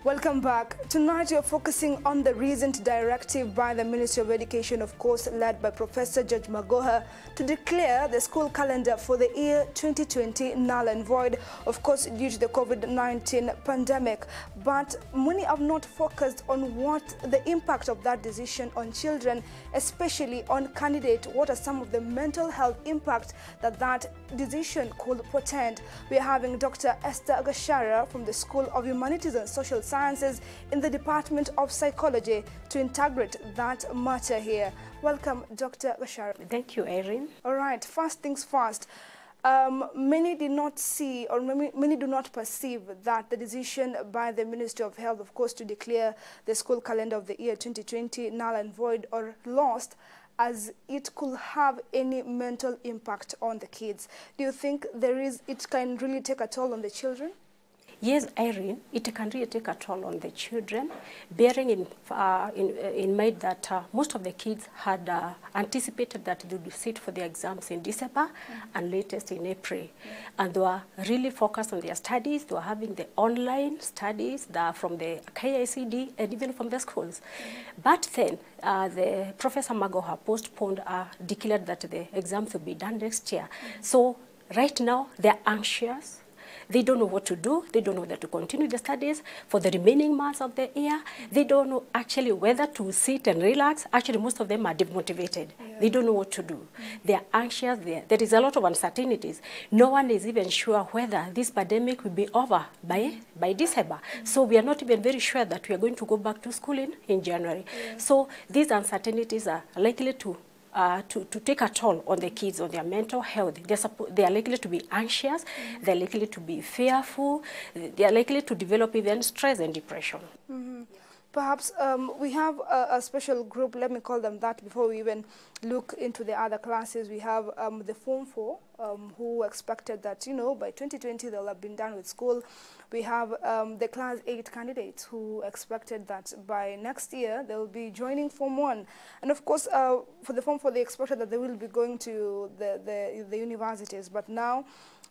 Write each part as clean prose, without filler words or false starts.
Welcome back. Tonight we are focusing on the recent directive by the Ministry of Education, of course, led by Professor George Magoha, to declare the school calendar for the year 2020 null and void, of course, due to the COVID-19 pandemic. But many have not focused on what the impact of that decision on children, especially on candidates. What are some of the mental health impact that that decision could portend? We are having Dr. Esther Gashara from the School of Humanities and Social Sciences in the Department of Psychology to integrate that matter here. Welcome, Dr. Gashara. Thank you, Erin. All right, first things first. Many did not see, or many do not perceive that the decision by the Ministry of Health, of course, to declare the school calendar of the year 2020 null and void or lost, as it could have any mental impact on the kids. Do you think it can really take a toll on the children? Yes, Irene, it can really take a toll on the children, bearing in mind that most of the kids had anticipated that they would sit for their exams in December and latest in April. And they were really focused on their studies. They were having the online studies from the KICD and even from the schools. But then the Professor Magoha postponed, declared that the exams will be done next year. So right now, they're anxious. They don't know what to do. They don't know whether to continue the studies for the remaining months of the year. They don't know actually whether to sit and relax. Actually, most of them are demotivated. Yeah. They don't know what to do. They are anxious. There is a lot of uncertainties. No one is even sure whether this pandemic will be over by December. So we are not even very sure that we are going to go back to school in January. Yeah. So these uncertainties are likely to take a toll on the kids, on their mental health. They are likely to be anxious, they're likely to be fearful, they are likely to develop even stress and depression. Perhaps we have a special group, let me call them that, before we even look into the other classes. We have the Form 4, who expected that, by 2020 they'll have been done with school. We have the Class 8 candidates who expected that by next year they'll be joining Form 1. And of course, for the Form 4, they expected that they will be going to the universities. But now,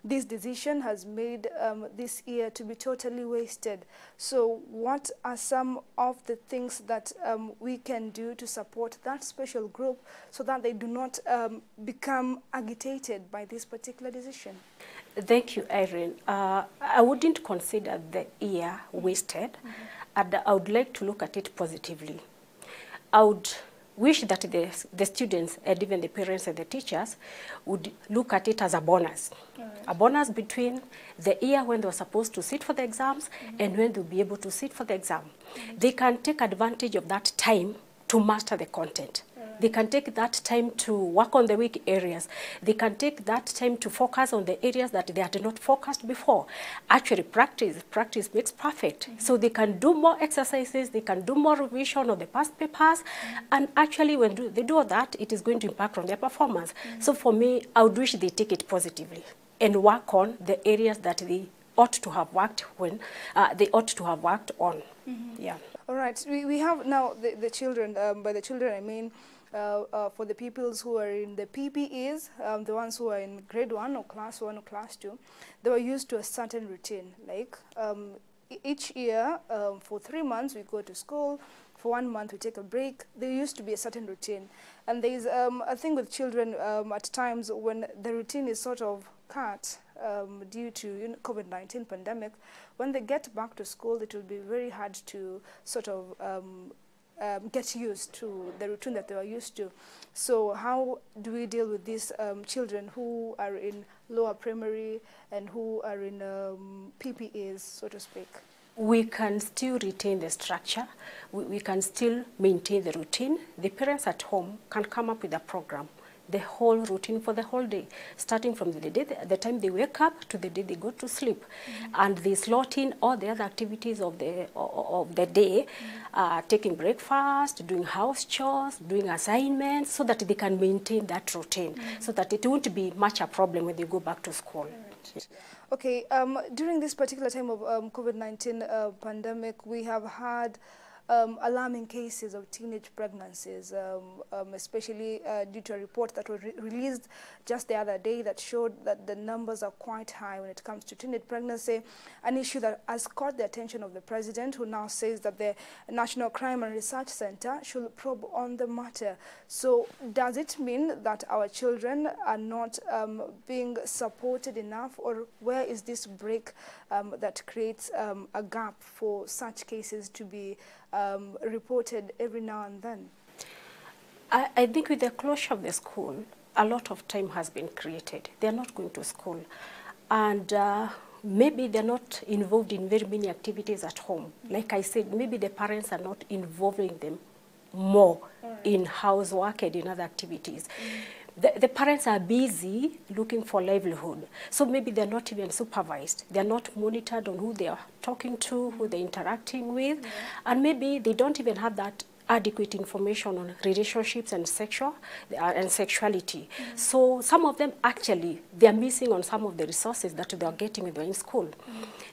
this decision has made this year to be totally wasted. So what are some of the things that we can do to support that special group so that they do not become agitated by this particular decision? Thank you, Irene. I wouldn't consider the year wasted. And I would like to look at it positively. I would wish that the students and even the parents and the teachers would look at it as a bonus. A bonus between the year when they were supposed to sit for the exams and when they'll be able to sit for the exam. They can take advantage of that time to master the content. They can take that time to work on the weak areas. They can take that time to focus on the areas that they had not focused before. Actually, practice makes perfect. So they can do more exercises, they can do more revision of the past papers, and actually when they do all that, it is going to impact on their performance. So for me, I would wish they take it positively and work on the areas that they ought to have worked when they ought to have worked on. Yeah. All right. We have now the children. By the children, I mean for the pupils who are in the PPEs, the ones who are in grade 1 or class 1 or class 2, they were used to a certain routine. Like each year, for 3 months, we go to school. For 1 month, we take a break. There used to be a certain routine. And there's a thing with children at times when the routine is sort of cut due to COVID-19 pandemic. When they get back to school, it will be very hard to sort of get used to the routine that they were used to. So how do we deal with these children who are in lower primary and who are in PPAs, so to speak? We can still retain the structure. We can still maintain the routine. The parents at home can come up with a program, the whole routine for the whole day, starting from the time they wake up to the day they go to sleep. And they slot in all the other activities of the day, taking breakfast, doing house chores, doing assignments, so that they can maintain that routine, so that it won't be much a problem when they go back to school. Right. Okay, during this particular time of COVID-19 pandemic, we have had alarming cases of teenage pregnancies, especially due to a report that was released just the other day that showed that the numbers are quite high when it comes to teenage pregnancy, an issue that has caught the attention of the president, who now says that the National Crime and Research Center should probe on the matter. So does it mean that our children are not being supported enough, or where is this break that creates a gap for such cases to be reported every now and then? I think with the closure of the school, a lot of time has been created. They're not going to school. And maybe they're not involved in very many activities at home. Like I said, maybe the parents are not involving them more in housework and in other activities. The parents are busy looking for livelihood. So maybe they're not even supervised. They're not monitored on who they are talking to, who they're interacting with. And maybe they don't even have that adequate information on relationships and sexuality. So some of them actually, they're missing on some of the resources that they're getting when they're in school.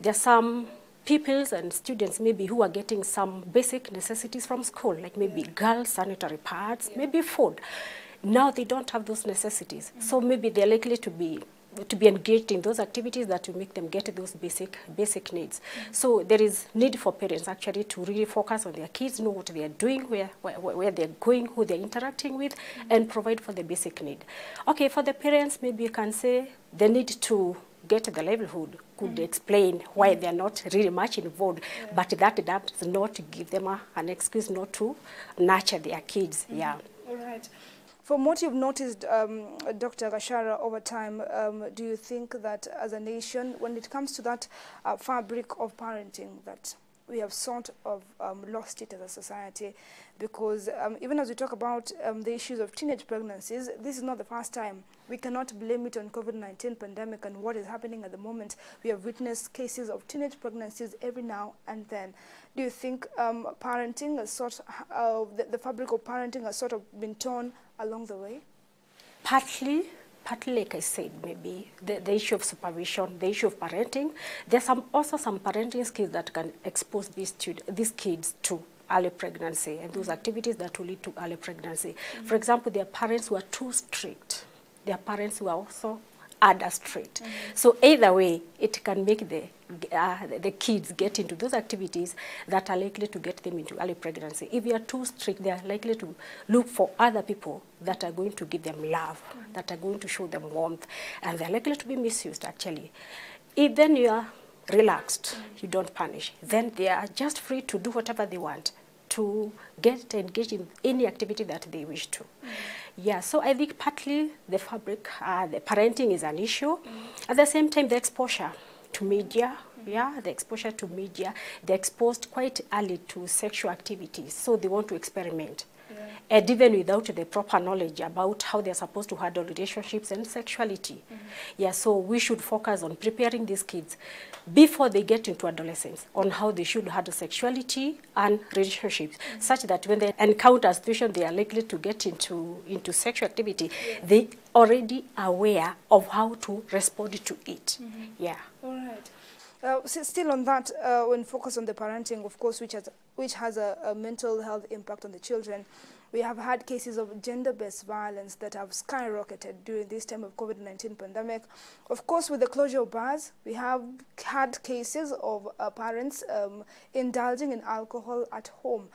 There are some pupils and students maybe who are getting some basic necessities from school, like maybe girls' sanitary pads, maybe food. Now they don't have those necessities. So maybe they're likely to be engaged in those activities that will make them get those basic needs. So there is need for parents actually to really focus on their kids, know what they are doing, where they're going, who they're interacting with, and provide for the basic need. Okay, for the parents, maybe you can say they need to get the livelihood, could explain why they're not really much involved, but that does not give them an excuse not to nurture their kids. All right. From what you've noticed, Dr. Gashara, over time, do you think that as a nation, when it comes to that fabric of parenting, that we have sort of lost it as a society? Because even as we talk about the issues of teenage pregnancies, this is not the first time. We cannot blame it on COVID-19 pandemic and what is happening at the moment. We have witnessed cases of teenage pregnancies every now and then. Do you think parenting, the fabric of parenting has sort of been torn along the way? Partly, like I said, maybe the issue of supervision, the issue of parenting. There's also some parenting skills that can expose these kids to early pregnancy and those activities that will lead to early pregnancy. For example, there are parents who are too strict. There are parents who are also under strict. So either way, it can make the kids get into those activities that are likely to get them into early pregnancy. If you are too strict, they are likely to look for other people that are going to give them love, that are going to show them warmth, and they're likely to be misused, actually. If then you are relaxed, you don't punish, then they are just free to do whatever they want, to get engaged in any activity that they wish to. Yeah, so I think partly the fabric, the parenting is an issue. At the same time, the exposure to media, the exposure to media, they're exposed quite early to sexual activities, so they want to experiment. And even without the proper knowledge about how they're supposed to handle relationships and sexuality. Yeah, so we should focus on preparing these kids before they get into adolescence on how they should handle sexuality and relationships, such that when they encounter a situation they are likely to get into sexual activity, they already aware of how to respond to it. Yeah. All right. Still on that, when focus on the parenting, of course, which has a mental health impact on the children, we have had cases of gender-based violence that have skyrocketed during this time of COVID-19 pandemic. Of course, with the closure of bars, we have had cases of parents indulging in alcohol at home.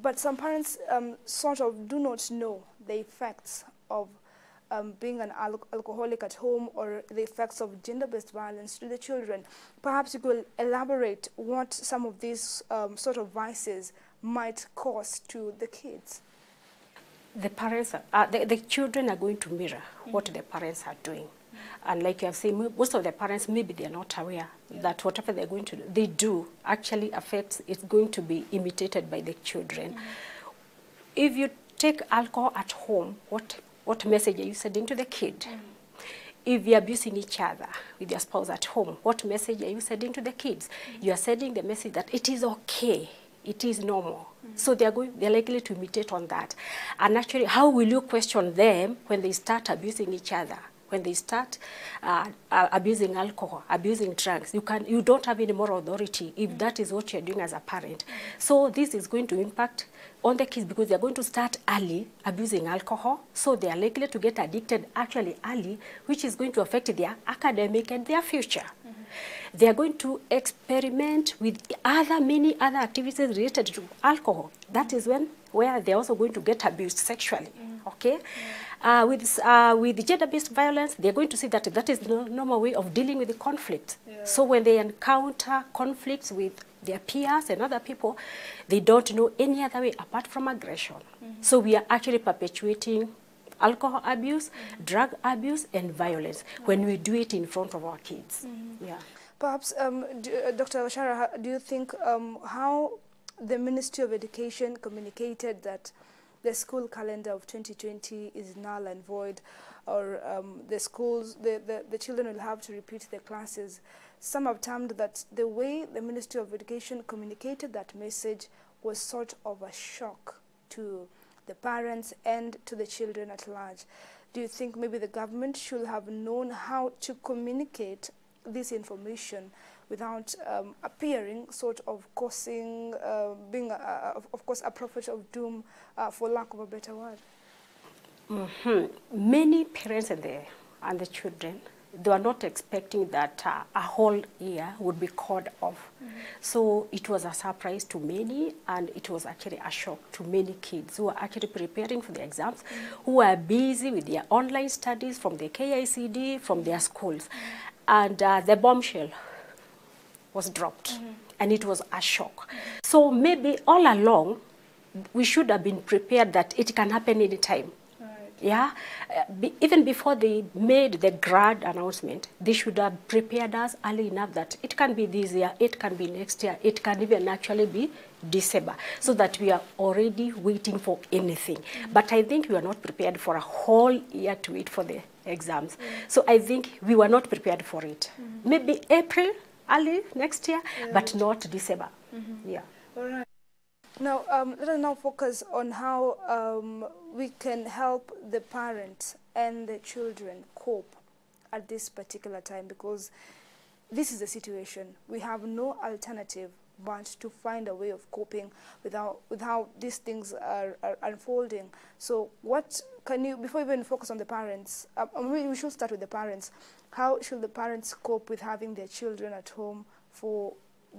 But some parents sort of do not know the effects of being an alcoholic at home, or the effects of gender-based violence to the children. Perhaps you could elaborate what some of these sort of vices might cause to the kids. The parents, the children are going to mirror what the parents are doing. And like you have said, most of the parents, maybe they're not aware that whatever they're going to do, they do actually affects, it's going to be imitated by the children. If you take alcohol at home, what message are you sending to the kid? If you're abusing each other with your spouse at home, what message are you sending to the kids? You are sending the message that it is okay, it is normal. So they're likely to imitate on that. And actually, how will you question them when they start abusing each other? when they start abusing alcohol, abusing drugs, you don't have any moral authority if that is what you're doing as a parent. So this is going to impact on the kids because they're going to start early abusing alcohol, so they are likely to get addicted actually early, which is going to affect their academic and their future. They are going to experiment with many other activities related to alcohol. That is where they're also going to get abused sexually. Okay, with gender-based violence, they're going to see that that is the normal way of dealing with the conflict. So when they encounter conflicts with their peers and other people, they don't know any other way apart from aggression. So we are actually perpetuating alcohol abuse, drug abuse, and violence when we do it in front of our kids. Yeah. Perhaps, Dr. Oshara, do you think how the Ministry of Education communicated that the school calendar of 2020 is null and void, or the schools, the children will have to repeat their classes? Some have termed that the way the Ministry of Education communicated that message was sort of a shock to the parents and to the children at large. Do you think maybe the government should have known how to communicate this information without appearing sort of causing, being, of course, a prophet of doom, for lack of a better word? Many parents and the children, they were not expecting that a whole year would be called off. So it was a surprise to many, and it was actually a shock to many kids who are actually preparing for the exams, who are busy with their online studies from the KICD, from their schools. And the bombshell was dropped, and it was a shock. So maybe all along, we should have been prepared that it can happen anytime. Yeah, even before they made the grad announcement, they should have prepared us early enough that it can be this year, it can be next year, it can even actually be December, so that we are already waiting for anything. But I think we are not prepared for a whole year to wait for the exams. So I think we were not prepared for it. Maybe April, early next year, but not December. Yeah. All right. Now, let us now focus on how we can help the parents and the children cope at this particular time, because this is the situation. We have no alternative but to find a way of coping with how these things are unfolding. So what can you, before we even focus on the parents, we should start with the parents. How should the parents cope with having their children at home for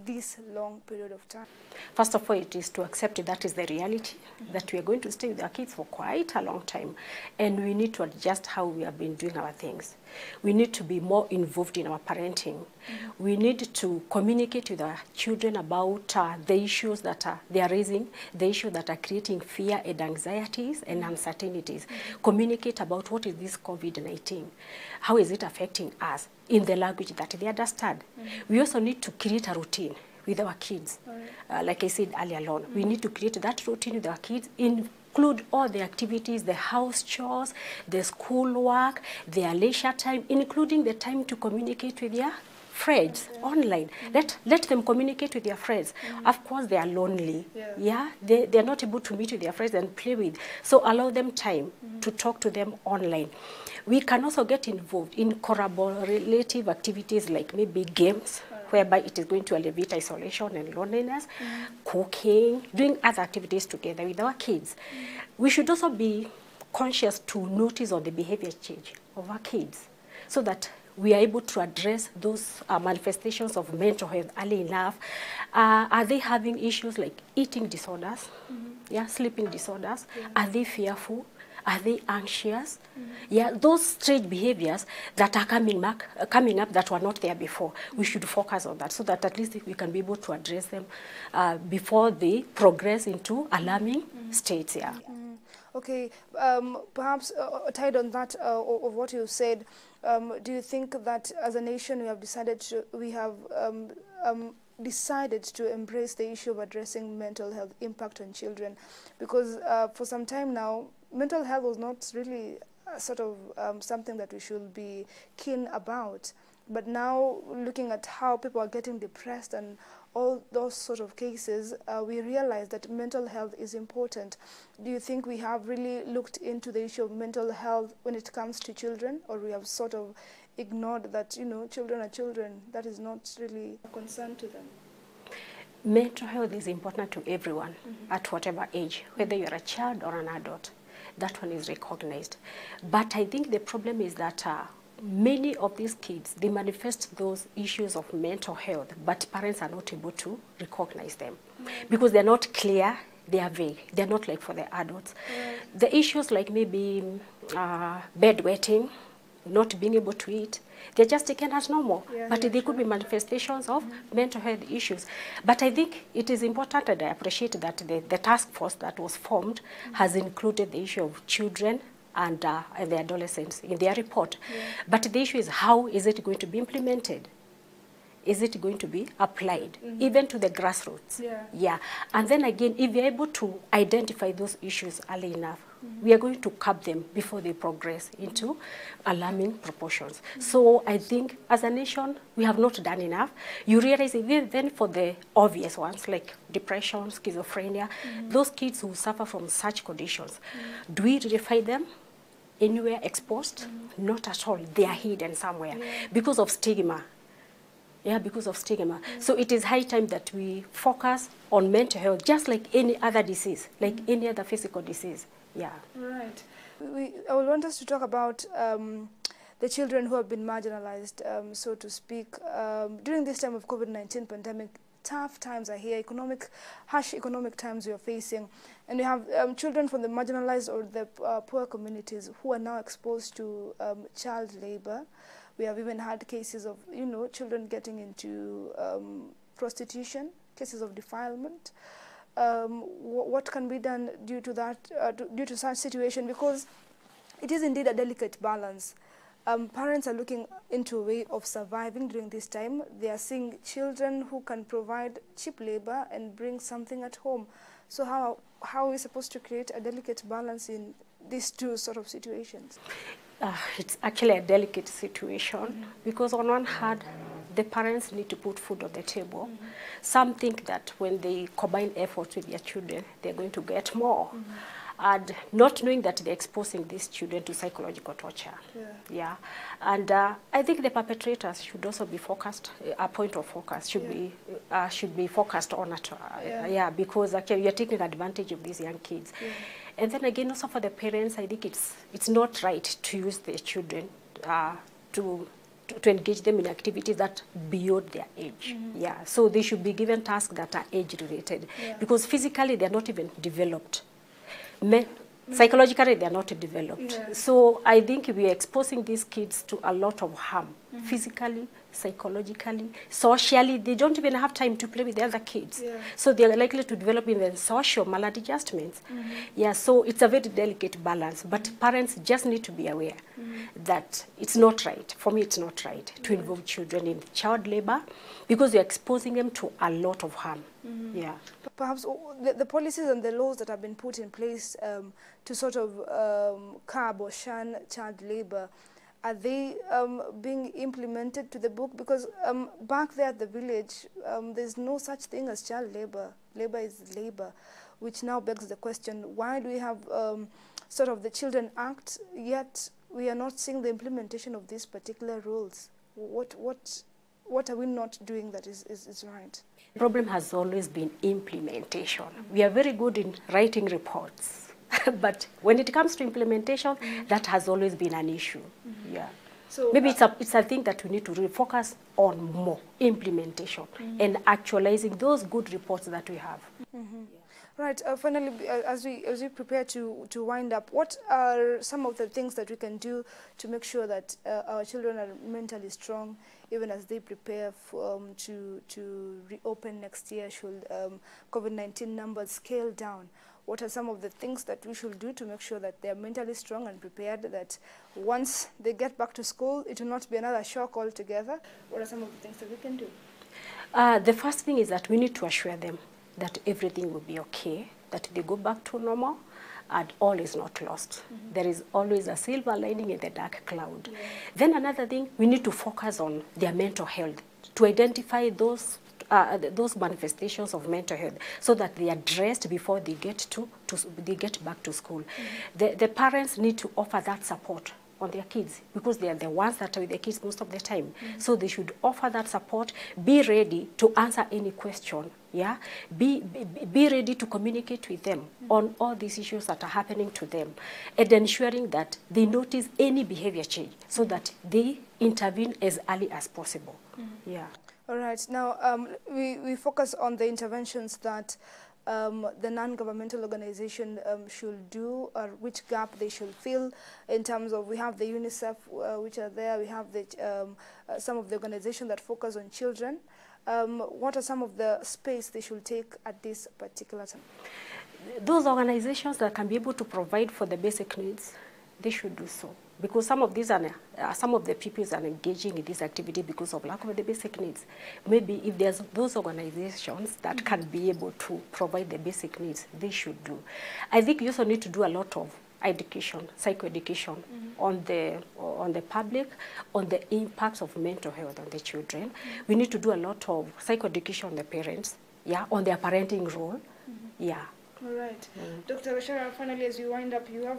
this long period of time? First of all, it is to accept that is the reality, that we are going to stay with our kids for quite a long time, and we need to adjust how we have been doing our things. We need to be more involved in our parenting. We need to communicate with our children about the issues that they are raising, the issues that are creating fear and anxieties and uncertainties. Communicate about what is this COVID-19, how is it affecting us in the language that they understand. We also need to create a routine with our kids. Like I said earlier on, we need to create that routine with our kids, include all the activities, the house chores, the school work, their leisure time, including the time to communicate with their friends online. Let them communicate with their friends. Of course, they are lonely. Yeah, they're not able to meet with their friends and play with. So allow them time to talk to them online. We can also get involved in collaborative activities like maybe games, whereby it is going to alleviate isolation and loneliness, cooking, doing other activities together with our kids. We should also be conscious to notice on the behavior change of our kids, so that we are able to address those manifestations of mental health early enough. Are they having issues like eating disorders, sleeping disorders? Are they fearful? Are they anxious? Yeah, those strange behaviors that are coming up that were not there before. We should focus on that, so that at least we can be able to address them before they progress into alarming states. Yeah. Okay, perhaps tied on that of what you said, do you think that as a nation we have decided to embrace the issue of addressing mental health impact on children? Because for some time now, mental health was not really sort of something that we should be keen about. But now, looking at how people are getting depressed and all those sort of cases, we realize that mental health is important. Do you think we have really looked into the issue of mental health when it comes to children, or we have sort of ignored that, you know, children are children, that is not really a concern to them? Mental health is important to everyone at whatever age, whether you're a child or an adult. That one is recognized. But I think the problem is that many of these kids, they manifest those issues of mental health, but parents are not able to recognize them because they're not clear, they are vague. They're not like for the adults. The issues like maybe bedwetting, not being able to eat, they're just taken as normal. But they could be manifestations of mental health issues. But I think it is important, and I appreciate that the task force that was formed has included the issue of children and the adolescents in their report. But the issue is, how is it going to be implemented? Is it going to be applied, even to the grassroots? And then again, if you're able to identify those issues early enough, we are going to curb them before they progress into alarming proportions. So I think as a nation, we have not done enough. You realize even for the obvious ones like depression, schizophrenia, those kids who suffer from such conditions, do we really find them anywhere exposed? Not at all. They are hidden somewhere because of stigma. Because of stigma. So it is high time that we focus on mental health, just like any other disease, like any other physical disease. Right. I would want us to talk about the children who have been marginalized, so to speak. During this time of COVID-19 pandemic, tough times are here, harsh economic times we are facing. And we have children from the marginalized or the poor communities who are now exposed to child labor. We have even had cases of, you know, children getting into prostitution, cases of defilement. What can be done due to that, due to such situation? Because it is indeed a delicate balance. Parents are looking into a way of surviving during this time. They are seeing children who can provide cheap labor and bring something at home. So how are we supposed to create a delicate balance in these two sort of situations? It's actually a delicate situation because on one hand, the parents need to put food on the table. Some think that when they combine efforts with their children, they're going to get more. And not knowing that they're exposing these children to psychological torture. And I think the perpetrators should also be focused, a point of focus should be focused on it. Because actually you're taking advantage of these young kids. And then again, also for the parents, I think it's not right to use their children to engage them in activities that beyond their age. So they should be given tasks that are age-related because physically they're not even developed. Psychologically, they are not developed. So I think we are exposing these kids to a lot of harm, physically, psychologically, socially. They don't even have time to play with the other kids. So they are likely to develop even social maladjustments. So it's a very delicate balance. But parents just need to be aware that it's not right. For me, it's not right to involve children in child labor because you're exposing them to a lot of harm. Perhaps the policies and the laws that have been put in place to sort of curb or shun child labor, are they being implemented to the book? Because back there at the village, there's no such thing as child labor. Labor is labor, which now begs the question, why do we have sort of the Children Act, yet we are not seeing the implementation of these particular rules? What are we not doing that is right? The problem has always been implementation. We are very good in writing reports, but when it comes to implementation, that has always been an issue. So maybe it's a thing that we need to really focus on more, implementation, and actualizing those good reports that we have. Right. Finally, as we prepare to wind up, what are some of the things that we can do to make sure that our children are mentally strong, even as they prepare to reopen next year should COVID-19 numbers scale down? What are some of the things that we should do to make sure that they are mentally strong and prepared, that once they get back to school, it will not be another shock altogether? What are some of the things that we can do? The first thing is that we need to assure them that everything will be okay, that they go back to normal, and all is not lost. There is always a silver lining in the dark cloud. Then another thing, we need to focus on their mental health, to identify those manifestations of mental health so that they are addressed before they get back to school. The parents need to offer that support on their kids, because they are the ones that are with the kids most of the time. So they should offer that support, be ready to answer any question, yeah? Be ready to communicate with them on all these issues that are happening to them, and ensuring that they notice any behavior change so that they intervene as early as possible. Yeah. All right. Now, we focus on the interventions that the non-governmental organization should do, or which gap they should fill in terms of, we have the UNICEF which are there, we have the, some of the organizations that focus on children. What are some of the space they should take at this particular time? Those organizations that can be able to provide for the basic needs, they should do so. Because some of these are, some of the pupils are engaging in this activity because of lack of the basic needs. Maybe if there's those organizations that can be able to provide the basic needs, they should do. I think you also need to do a lot of education, psychoeducation on the public, on the impacts of mental health on the children. We need to do a lot of psychoeducation on the parents, yeah, on their parenting role, yeah. All right. Dr. Gashara, finally, as you wind up, you have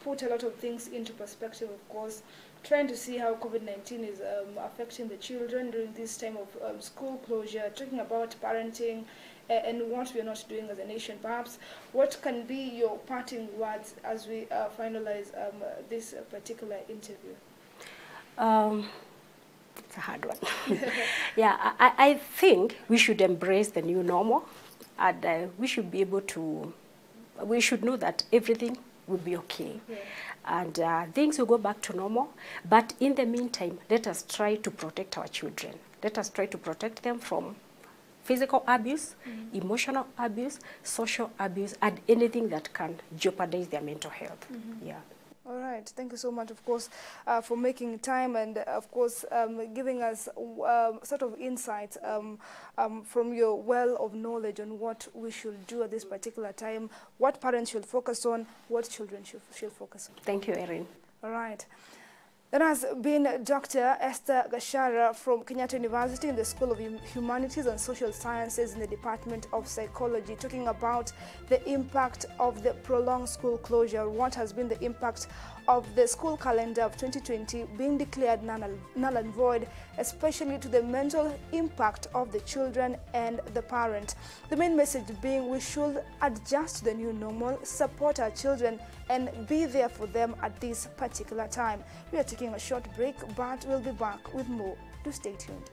put a lot of things into perspective, of course, trying to see how COVID-19 is affecting the children during this time of school closure, talking about parenting and what we are not doing as a nation. Perhaps, what can be your parting words as we finalize this particular interview? It's a hard one. Yeah, I think we should embrace the new normal. And we should be able to, we should know that everything will be okay. And things will go back to normal. But in the meantime, let us try to protect our children. Let us try to protect them from physical abuse, emotional abuse, social abuse, and anything that can jeopardize their mental health. Yeah. All right. Thank you so much, of course, for making time and, of course, giving us sort of insights from your well of knowledge on what we should do at this particular time, what parents should focus on, what children should focus on. Thank you, Erin. All right. That has been Dr. Esther Gashara from Kenyatta University in the School of Humanities and Social Sciences in the Department of Psychology, talking about the impact of the prolonged school closure, what has been the impact of the school calendar of 2020 being declared null and void, especially to the mental impact of the children and the parent. The main message being we should adjust to the new normal, support our children, and be there for them at this particular time. We are taking a short break, but we'll be back with more. Do stay tuned.